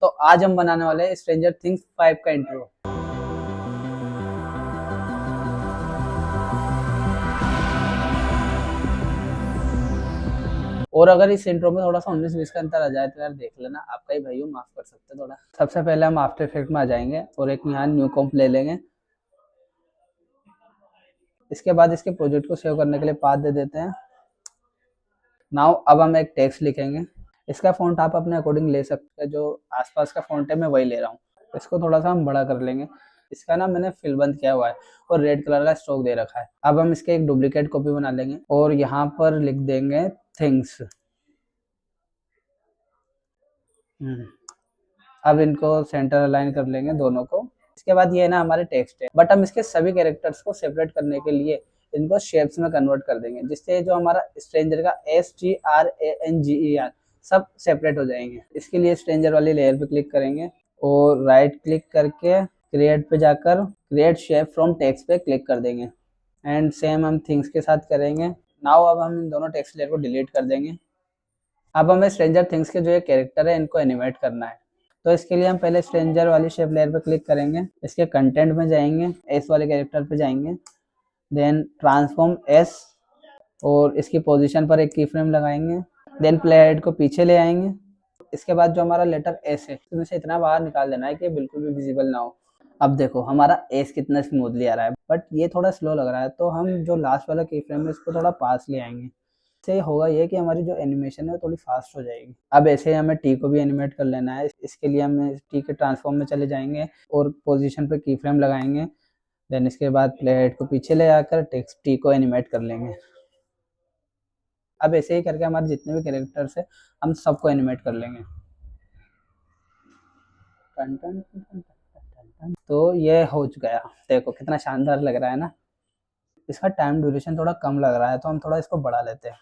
तो आज हम बनाने वाले हैं स्ट्रेंजर थिंग्स 5 का इंट्रो। और अगर इस इंट्रो में थोड़ा सा 19-20 का अंतर आ जाए तो यार देख लेना, आपका ही भाई हो, माफ कर सकते हैं थोड़ा। सबसे पहले हम आफ्टर इफेक्ट में आ जाएंगे और एक यहाँ न्यू कॉम्प ले लेंगे। इसके बाद इसके प्रोजेक्ट को सेव करने के लिए पाथ दे देते हैं। नाउ अब हम एक टेक्स्ट लिखेंगे। इसका फ़ॉन्ट आप अपने अकॉर्डिंग ले सकते हैं, जो आसपास का फ़ॉन्ट है मैं वही ले रहा हूँ। इसको थोड़ा सा हम बड़ा कर लेंगे। इसका ना मैंने फिल बंद किया हुआ है और रेड कलर का स्ट्रोक दे रखा है। अब हम इसके एक डुप्लीकेट कॉपी बना लेंगे और यहाँ पर लिख देंगे थिंग्स। अब इनको सेंटर अलाइन कर लेंगे दोनों को। इसके बाद ये ना हमारे टेक्स्ट है, बट हम इसके सभी कैरेक्टर्स को सेपरेट करने के लिए इनको शेप्स में कन्वर्ट कर देंगे, जिससे जो हमारा स्ट्रेंजर का STRANGER सब सेपरेट हो जाएंगे। इसके लिए स्ट्रेंजर वाली लेयर पे क्लिक करेंगे और राइट क्लिक करके क्रिएट पे जाकर क्रिएट शेप फ्रॉम टेक्स्ट पे क्लिक कर देंगे एंड सेम हम थिंग्स के साथ करेंगे। नाउ अब हम इन दोनों टेक्स्ट लेयर को डिलीट कर देंगे। अब हमें स्ट्रेंजर थिंग्स के जो ये कैरेक्टर है इनको एनिमेट करना है। तो इसके लिए हम पहले स्ट्रेंजर वाली शेप लेयर पे क्लिक करेंगे, इसके कंटेंट में जाएंगे, एस वाले कैरेक्टर पे जाएंगे, देन ट्रांसफॉर्म एस और इसकी पोजीशन पर एक की फ्रेम लगाएंगे, देन प्ले हेड को पीछे ले आएंगे। इसके बाद जो हमारा लेटर एस है उसमें से इतना बाहर निकाल देना है कि बिल्कुल भी विजिबल ना हो। अब देखो हमारा एस कितना स्मूथली आ रहा है, बट ये थोड़ा स्लो लग रहा है, तो हम जो लास्ट वाला की फ्रेम है इसको थोड़ा पास ले आएंगे। से होगा ये कि हमारी जो एनिमेशन है वो थोड़ी फास्ट हो जाएगी। अब ऐसे ही हमें टी को भी एनिमेट कर लेना है। इसके लिए हम टी के ट्रांसफॉर्म में चले जाएंगे और पोजीशन पे की फ्रेम लगाएंगे, देन इसके बाद प्ले हेड को पीछे ले आकर टेक्स्ट टी को एनिमेट कर लेंगे। अब ऐसे ही करके हमारे जितने भी कैरेक्टर्स है हम सबको एनिमेट कर लेंगे। तो ये हो चुका है, देखो कितना शानदार लग रहा है ना। इसका टाइम ड्यूरेशन थोड़ा कम लग रहा है, तो हम थोड़ा इसको बढ़ा लेते हैं।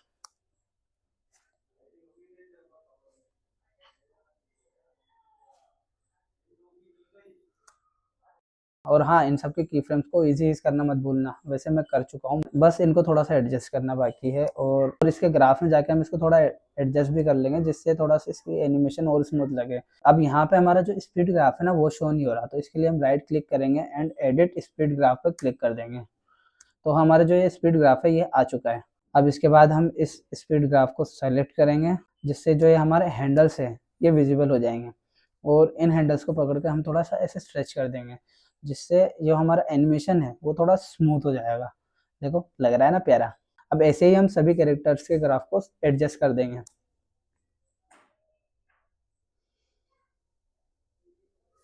और हाँ, इन सब के की फ्रेम्स को इजी यूज करना मत भूलना, वैसे मैं कर चुका हूँ, बस इनको थोड़ा सा एडजस्ट करना बाकी है। और इसके ग्राफ में जाके हम इसको थोड़ा एडजस्ट भी कर लेंगे, जिससे थोड़ा सा इसकी एनिमेशन और स्मूथ लगे। अब यहाँ पे हमारा जो स्पीड ग्राफ है ना वो शो नहीं हो रहा, तो इसके लिए हम राइट क्लिक करेंगे एंड एडिट स्पीड ग्राफ पर क्लिक कर देंगे। तो हमारा जो ये स्पीड ग्राफ है ये आ चुका है। अब इसके बाद हम इस स्पीड ग्राफ को सेलेक्ट करेंगे, जिससे जो ये हमारे हैंडल्स है ये विजिबल हो जाएंगे और इन हैंडल्स को पकड़ के हम थोड़ा सा ऐसे स्ट्रेच कर देंगे, जिससे जो हमारा एनिमेशन है वो थोड़ा स्मूथ हो जाएगा। देखो लग रहा है ना प्यारा। अब ऐसे ही हम सभी कैरेक्टर्स के ग्राफ को एडजस्ट कर देंगे।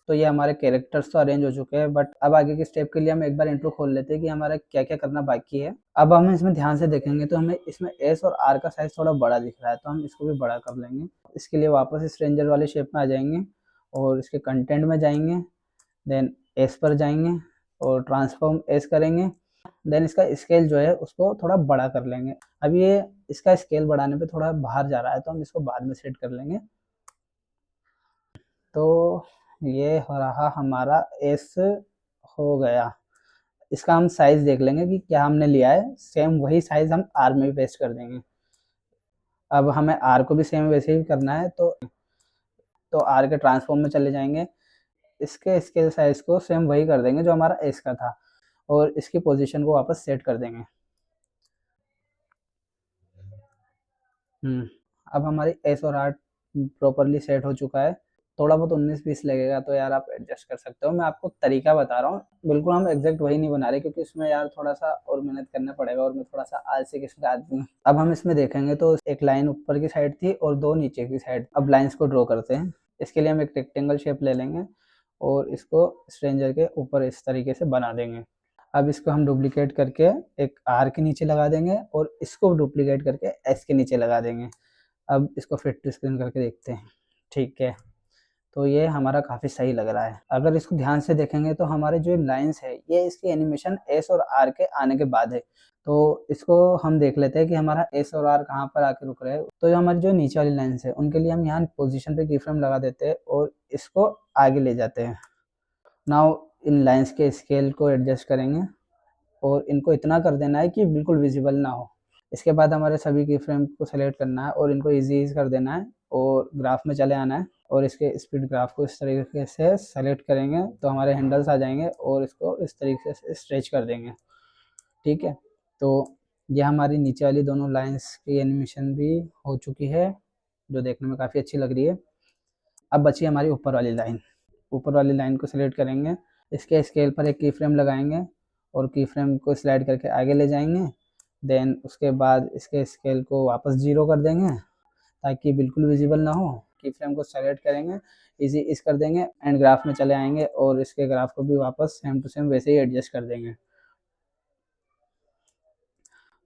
तो ये हमारे कैरेक्टर्स तो अरेंज हो चुके हैं, बट अब आगे के स्टेप के लिए हम एक बार इंट्रो खोल लेते हैं कि हमारा क्या क्या करना बाकी है। अब हम इसमें ध्यान से देखेंगे तो हमें इसमें एस और आर का साइज थोड़ा बड़ा दिख रहा है, तो हम इसको भी बड़ा कर लेंगे। इसके लिए वापस स्ट्रेंजर वाली शेप में आ जाएंगे और इसके कंटेंट में जाएंगे, देन एस पर जाएंगे और ट्रांसफॉर्म एस करेंगे, देन इसका स्केल जो है उसको थोड़ा बड़ा कर लेंगे। अब ये इसका स्केल बढ़ाने पे थोड़ा बाहर जा रहा है, तो हम इसको बाद में सेट कर लेंगे। तो ये हो रहा हमारा एस हो गया। इसका हम साइज देख लेंगे कि क्या हमने लिया है, सेम वही साइज हम आर में भी पेस्ट कर देंगे। अब हमें आर को भी सेम वैसे ही करना है, तो आर के ट्रांसफॉर्म में चले जाएंगे, इसके स्केल साइज को सेम वही कर देंगे जो हमारा एस का था और इसकी पोजीशन को वापस सेट कर देंगे। अब हमारी एस और आर प्रॉपरली सेट हो चुका है। थोड़ा बहुत 19-20 लगेगा तो यार आप एडजस्ट कर सकते हो, मैं आपको तरीका बता रहा हूँ, बिल्कुल हम एग्जैक्ट वही नहीं बना रहे, क्योंकि इसमें यार थोड़ा सा और मेहनत करना पड़ेगा और मैं थोड़ा सा आलसी किस्म का आदमी हूँ। अब हम इसमें देखेंगे तो एक लाइन ऊपर की साइड थी और 2 नीचे की साइड। अब लाइन्स को ड्रॉ करते हैं। इसके लिए हम एक रेक्टेंगल शेप ले लेंगे और इसको स्ट्रेंजर के ऊपर इस तरीके से बना देंगे। अब इसको हम डुप्लीकेट करके एक आर के नीचे लगा देंगे और इसको डुप्लीकेट करके एस के नीचे लगा देंगे। अब इसको फिट टू स्क्रीन करके देखते हैं। ठीक है, तो ये हमारा काफ़ी सही लग रहा है। अगर इसको ध्यान से देखेंगे तो हमारे जो लाइंस है ये इसकी एनिमेशन एस और आर के आने के बाद है। तो इसको हम देख लेते हैं कि हमारा एस और आर कहाँ पर आके रुक रहे हैं। तो ये हमारी जो नीचे वाली लाइंस है उनके लिए हम यहाँ पोजीशन पे की फ्रेम लगा देते हैं और इसको आगे ले जाते हैं। नाउ इन लाइंस के स्केल को एडजस्ट करेंगे और इनको इतना कर देना है कि बिल्कुल विजिबल ना हो। इसके बाद हमारे सभी की फ्रेम को सेलेक्ट करना है और इनको इजी कर देना है और ग्राफ में चले आना है और इसके स्पीड ग्राफ को इस तरीके से सेलेक्ट करेंगे तो हमारे हैंडल्स आ जाएंगे और इसको इस तरीके से स्ट्रेच कर देंगे। ठीक है, तो ये हमारी नीचे वाली दोनों लाइंस की एनिमेशन भी हो चुकी है, जो देखने में काफ़ी अच्छी लग रही है। अब बची हमारी ऊपर वाली लाइन। ऊपर वाली लाइन को सिलेक्ट करेंगे, इसके स्केल पर एक की फ्रेम लगाएंगे और की फ्रेम को स्लाइड करके आगे ले जाएंगे। देन उसके बाद इसके स्केल को वापस 0 कर देंगे ताकि बिल्कुल विजिबल ना हो। की फ्रेम को सेलेक्ट करेंगे, इजी इस कर देंगे एंड ग्राफ में चले आएंगे और इसके ग्राफ को भी वापस सेम टू सेम वैसे ही एडजस्ट कर देंगे।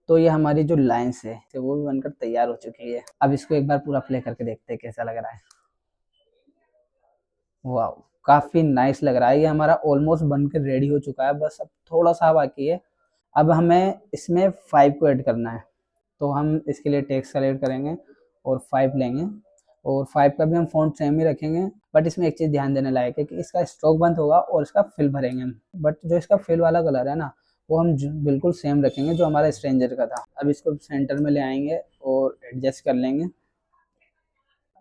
तो ये हमारी जो लाइन्स है वो भी बनकर तैयार हो चुकी है। अब इसको एक बार पूरा प्ले करके देखते हैं कैसा लग रहा है। वाह, काफ़ी नाइस लग रहा है। ये हमारा ऑलमोस्ट बनकर रेडी हो चुका है, बस अब थोड़ा सा बाकी है। अब हमें इसमें 5 को ऐड करना है, तो हम इसके लिए टेक्स्ट सेलेक्ट करेंगे और 5 लेंगे और 5 का भी हम फ़ॉन्ट सेम ही रखेंगे। बट इसमें एक चीज़ ध्यान देने लायक है कि इसका स्ट्रोक बंद होगा और इसका फिल भरेंगे हम। बट जो इसका फिल वाला कलर है ना, वो हम बिल्कुल सेम रखेंगे जो हमारा स्ट्रेंजर का था। अब इसको सेंटर में ले आएंगे और एडजस्ट कर लेंगे।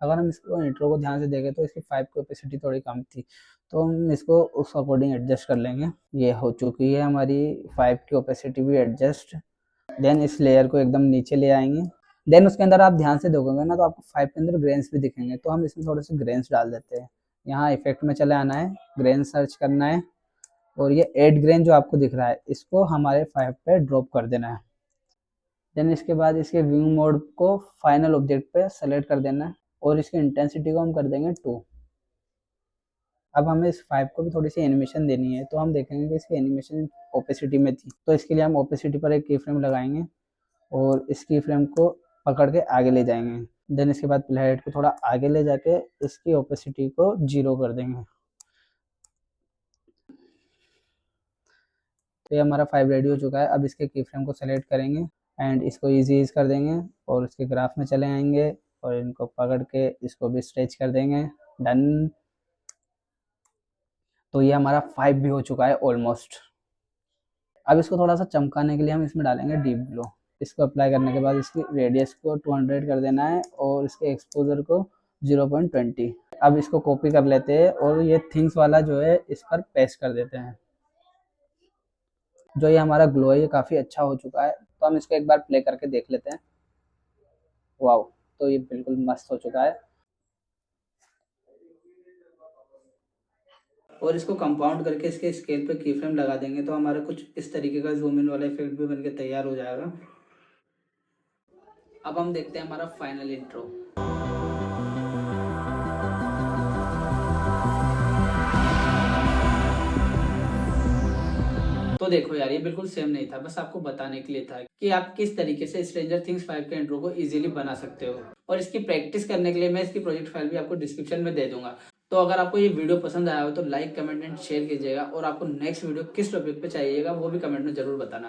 अगर हम इसको इंट्रो को ध्यान से देखें तो इसकी 5 की ओपेसिटी थोड़ी कम थी, तो हम इसको उस अकॉर्डिंग एडजस्ट कर लेंगे। ये हो चुकी है हमारी 5 की ओपेसिटी भी एडजस्ट। देन इस लेयर को एकदम नीचे ले आएंगे। देन उसके अंदर आप ध्यान से देखोगे ना तो आपको 5 के अंदर ग्रेन्स भी दिखेंगे, तो हम इसमें थोड़े से ग्रेन्स डाल देते हैं। यहाँ इफेक्ट में चले आना है, ग्रेन सर्च करना है और ये 8 ग्रेन जो आपको दिख रहा है इसको हमारे 5 पे ड्रॉप कर देना है। देन इसके बाद इसके व्यू मोड को फाइनल ऑब्जेक्ट पे सेलेक्ट कर देना है और इसकी इंटेंसिटी को हम कर देंगे 2। अब हमें इस 5 को भी थोड़ी सी एनिमेशन देनी है, तो हम देखेंगे कि इसकी एनिमेशन ओपेसिटी में थी, तो इसके लिए हम ओपेसिटी पर एक की फ्रेम लगाएंगे और इस की फ्रेम को पकड़ के आगे ले जाएंगे। देन इसके बाद प्ले हेड को थोड़ा आगे ले जाके इसकी ओपेसिटी को 0 कर देंगे। तो ये हमारा 5 रेडी हो चुका है। अब इसके की फ्रेम को सेलेक्ट करेंगे एंड इसको इजी कर देंगे और इसके ग्राफ में चले आएंगे और इनको पकड़ के इसको भी स्ट्रेच कर देंगे। डन। तो ये हमारा 5 भी हो चुका है ऑलमोस्ट। अब इसको थोड़ा सा चमकाने के लिए हम इसमें डालेंगे डीप ग्लो। इसको अप्लाई करने के बाद इसकी रेडियस को 200 कर देना है और इसके एक्सपोजर को 0.20। अब इसको कॉपी कर लेते हैं और ये थिंग्स वाला जो है इस पर पेस्ट कर देते हैं। जो ये हमारा ग्लो है ये काफ़ी अच्छा हो चुका है, तो हम इसको एक बार प्ले करके देख लेते हैं। वाओ, तो ये बिल्कुल मस्त हो चुका है। और इसको कंपाउंड करके इसके स्केल पे की फ्रेम लगा देंगे तो हमारा कुछ इस तरीके का जूम इन वाला इफेक्ट भी बनके तैयार हो जाएगा। अब हम देखते हैं हमारा फाइनल इंट्रो। तो देखो यार, ये बिल्कुल सेम नहीं था, बस आपको बताने के लिए था कि आप किस तरीके से स्ट्रेंजर थिंग्स 5 के इंट्रो को इजीली बना सकते हो। और इसकी प्रैक्टिस करने के लिए मैं इसकी प्रोजेक्ट फाइल भी आपको डिस्क्रिप्शन में दे दूंगा। तो अगर आपको ये वीडियो पसंद आया हो तो लाइक, कमेंट एंड शेयर कीजिएगा और आपको नेक्स्ट वीडियो किस टॉपिक पे चाहिएगा वो भी कमेंट में जरूर बताना।